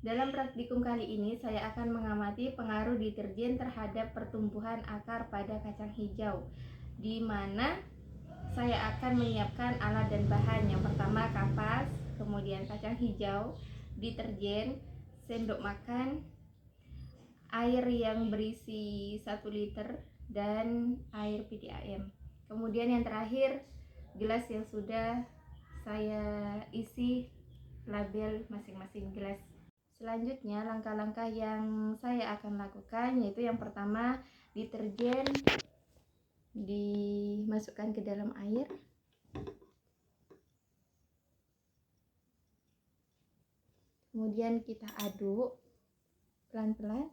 Dalam praktikum kali ini, saya akan mengamati pengaruh deterjen terhadap pertumbuhan akar pada kacang hijau, di mana saya akan menyiapkan alat dan bahan. Yang pertama kapas, kemudian kacang hijau, deterjen, sendok makan, air yang berisi 1 liter, dan air PDAM. Kemudian yang terakhir, gelas yang sudah saya isi label masing-masing gelas. Selanjutnya langkah-langkah yang saya akan lakukan yaitu yang pertama, deterjen dimasukkan ke dalam air. Kemudian kita aduk pelan-pelan.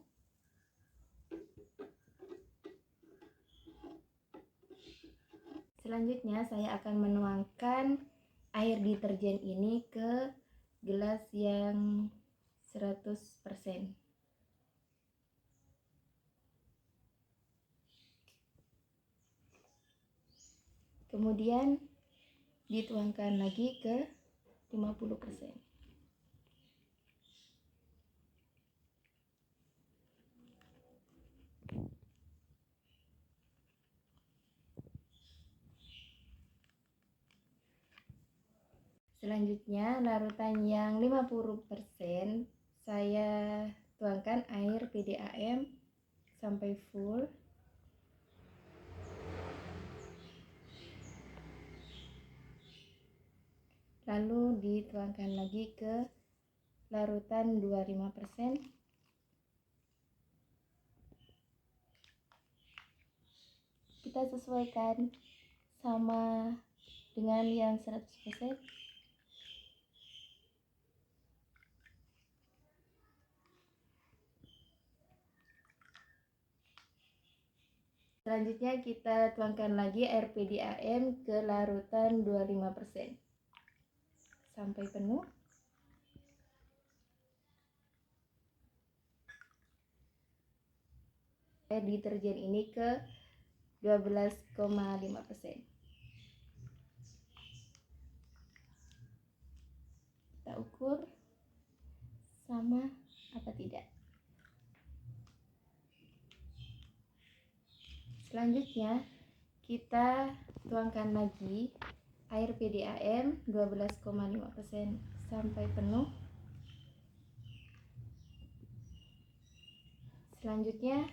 Selanjutnya saya akan menuangkan air deterjen ini ke gelas yang 100%. Kemudian dituangkan lagi ke 50%. Selanjutnya larutan yang 50% saya tuangkan air PDAM sampai full. Lalu dituangkan lagi ke larutan 25%. Kita sesuaikan sama dengan yang 100%. Selanjutnya kita tuangkan lagi air PDAM ke larutan 25% sampai penuh. Deterjen ini ke 12,5%. Kita ukur sama apa tidak. Selanjutnya kita tuangkan lagi air PDAM 12,5% sampai penuh. Selanjutnya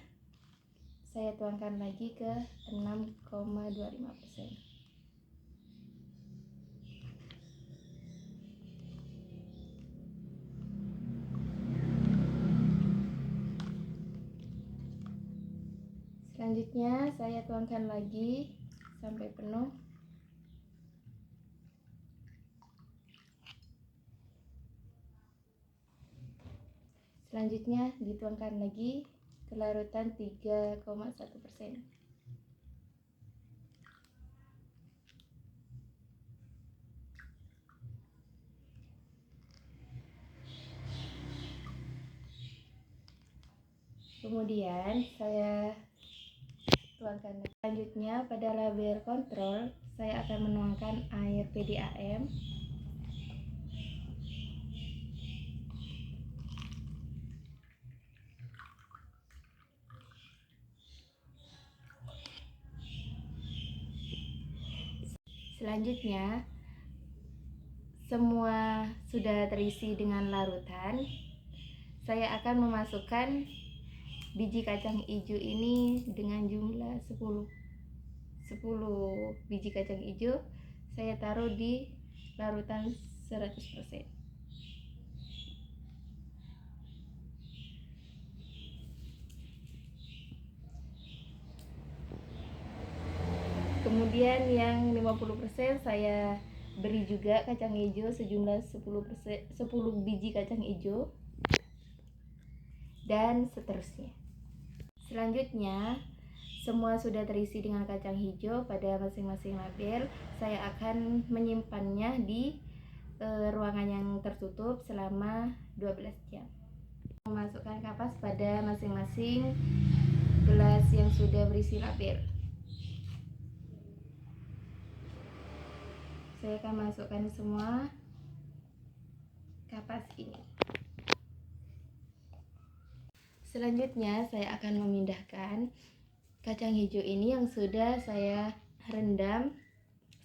saya tuangkan lagi ke 6,25%. Selanjutnya saya tuangkan lagi sampai penuh. Selanjutnya dituangkan lagi ke larutan 3,1%. Kemudian saya tuangkan. Selanjutnya pada label kontrol saya akan menuangkan air PDAM. Selanjutnya semua sudah terisi dengan larutan. Saya akan memasukkan biji kacang hijau ini dengan jumlah 10 biji kacang hijau. Saya taruh di larutan 100%. Kemudian yang 50% saya beri juga kacang hijau sejumlah 10 biji kacang hijau, dan seterusnya. Selanjutnya semua sudah terisi dengan kacang hijau pada masing-masing label. Saya akan menyimpannya di ruangan yang tertutup selama 12 jam. Memasukkan kapas pada masing-masing gelas yang sudah berisi label. Saya akan masukkan semua kapas ini. Selanjutnya saya akan memindahkan kacang hijau ini yang sudah saya rendam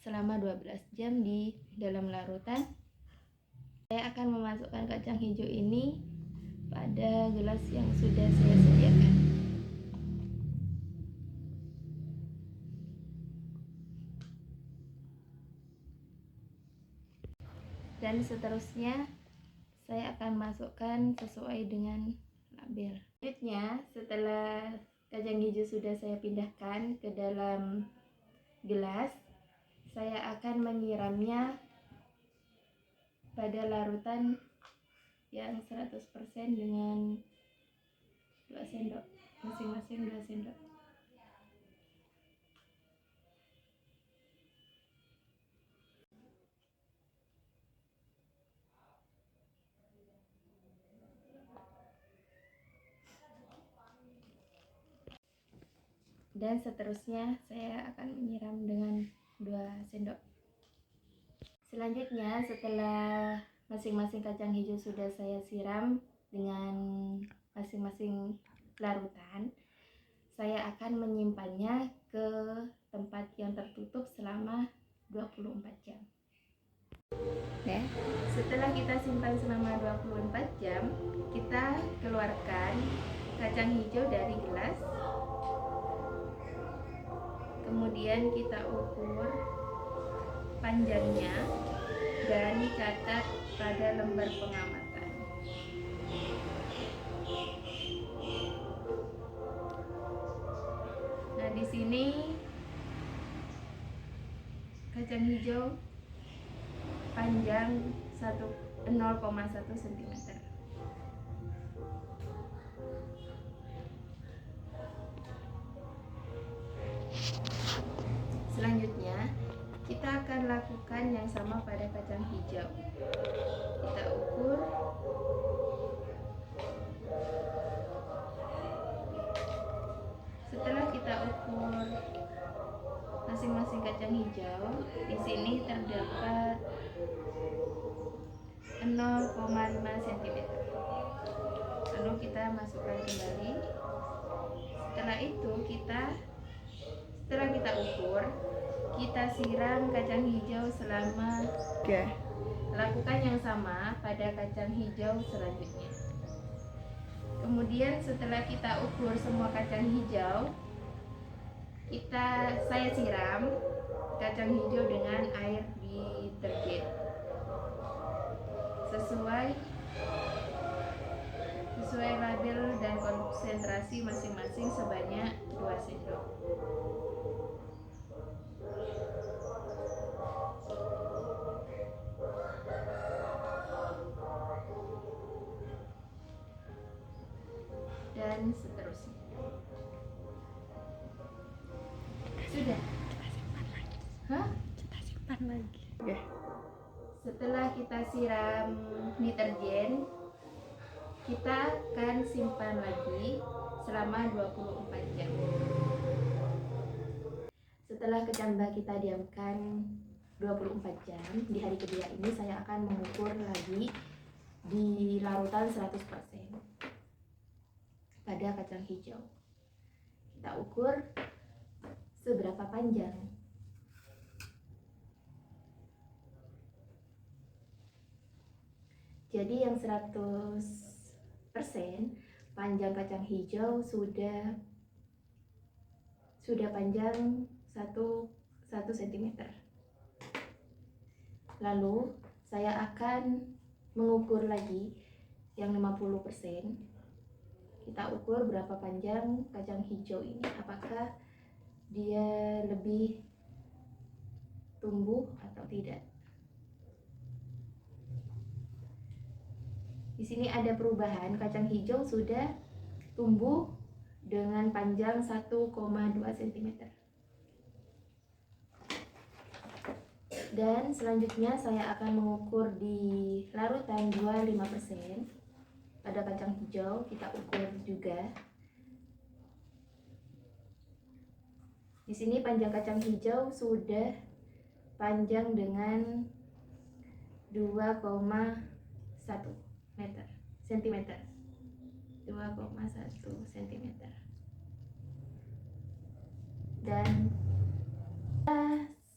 selama 12 jam di dalam larutan. Saya akan memasukkan kacang hijau ini pada gelas yang sudah saya sediakan. Dan seterusnya saya akan masukkan sesuai dengan label. Selanjutnya, setelah kacang hijau sudah saya pindahkan ke dalam gelas, saya akan menyiramnya pada larutan yang 100% dengan 2 sendok, masing-masing 2 sendok. Dan seterusnya saya akan menyiram dengan 2 sendok. Selanjutnya, setelah masing-masing kacang hijau sudah saya siram dengan masing-masing larutan, saya akan menyimpannya ke tempat yang tertutup selama 24 jam. Setelah kita simpan selama 24 jam, kita keluarkan kacang hijau dari gelas. Kemudian kita ukur panjangnya dan catat pada lembar pengamatan. Nah, di sini kacang hijau panjang 0,1 cm. Selanjutnya, kita akan lakukan yang sama pada kacang hijau. Kita ukur setelah kita ukur masing-masing kacang hijau, di sini terdapat 0,5 cm. Lalu kita masukkan kembali. Setelah itu setelah kita ukur, kita siram kacang hijau selama lakukan yang sama pada kacang hijau selanjutnya. Kemudian setelah kita ukur semua kacang hijau, saya siram kacang hijau dengan air deterjen sesuai label dan konsentrasi masing-masing sebanyak 2 sendok. Dan seterusnya. Sudah. Kita simpan lagi. Setelah kita siram deterjen, kita akan simpan lagi selama 24 jam. Setelah kecambah kita diamkan 24 jam, di hari kedua ini saya akan mengukur lagi di larutan 100% pada kacang hijau. Kita ukur seberapa panjang. Jadi yang 100% panjang kacang hijau sudah panjang 1 cm. Lalu saya akan mengukur lagi yang 50%. Kita ukur berapa panjang kacang hijau ini, apakah dia lebih tumbuh atau tidak. Di sini ada perubahan, kacang hijau sudah tumbuh dengan panjang 1,2 cm. Dan selanjutnya saya akan mengukur di larutan 25% pada kacang hijau. Kita ukur juga. Di sini panjang kacang hijau sudah panjang dengan 2,1 cm. 2,1 cm. Dan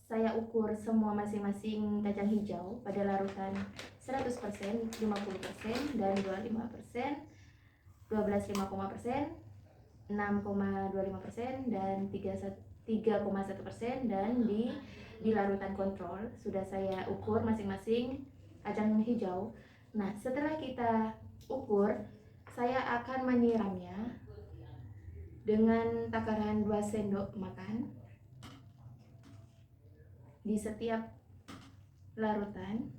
saya ukur semua masing-masing kacang hijau pada larutan 100%, 50%, dan 25%, 12,5%, 6,25%, dan 3,1%, dan di larutan kontrol sudah saya ukur masing-masing kacang hijau. Nah, setelah kita ukur, saya akan menyiramnya dengan takaran 2 sendok makan di setiap larutan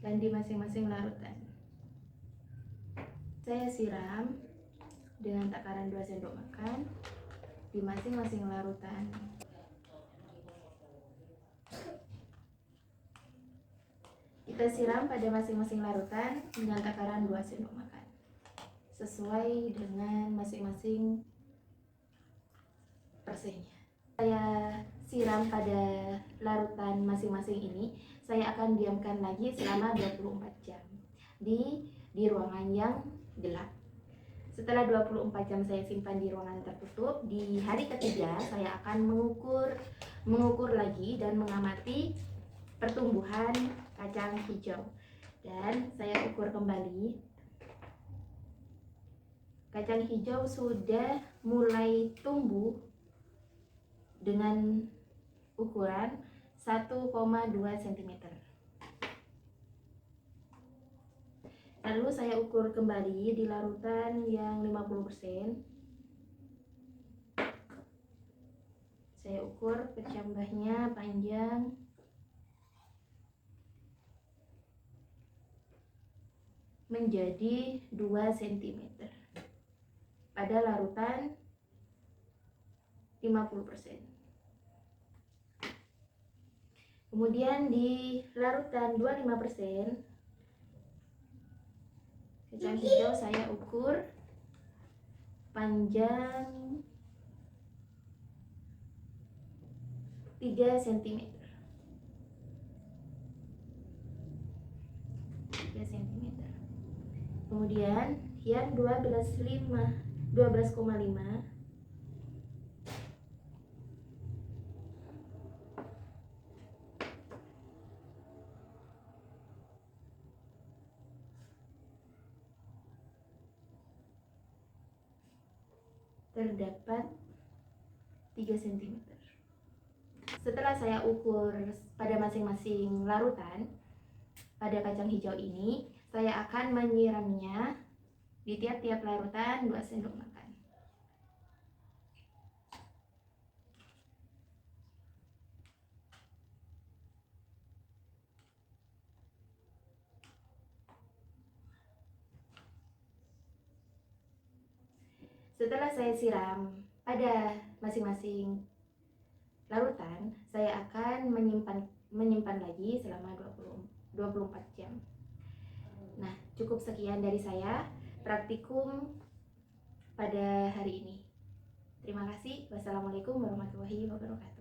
dan di masing-masing larutan. Saya siram dengan takaran 2 sendok makan di masing-masing larutan. Kita siram pada masing-masing larutan dengan takaran 2 sendok makan sesuai dengan masing-masing persennya. Saya siram pada larutan masing-masing ini, saya akan diamkan lagi selama 24 jam di ruangan yang gelap. Setelah 24 jam saya simpan di ruangan tertutup, di hari ketiga saya akan mengukur lagi dan mengamati pertumbuhan kacang hijau. Dan saya ukur kembali. Kacang hijau sudah mulai tumbuh dengan ukuran 1,2 cm. Lalu saya ukur kembali di larutan yang 50%. Saya ukur kecambahnya panjang menjadi 2 cm pada larutan 50%. Kemudian di larutan 25%, kacang hijau saya ukur panjang 3 cm. 3 cm. Kemudian yang 12,5 terdapat 3 cm. Setelah saya ukur pada masing-masing larutan pada kacang hijau ini, saya akan menyiramnya di tiap-tiap larutan 2 sendok makan. Setelah saya siram pada masing-masing larutan, saya akan menyimpan lagi selama 24 jam. Nah, cukup sekian dari saya praktikum pada hari ini. Terima kasih. Wassalamualaikum warahmatullahi wabarakatuh.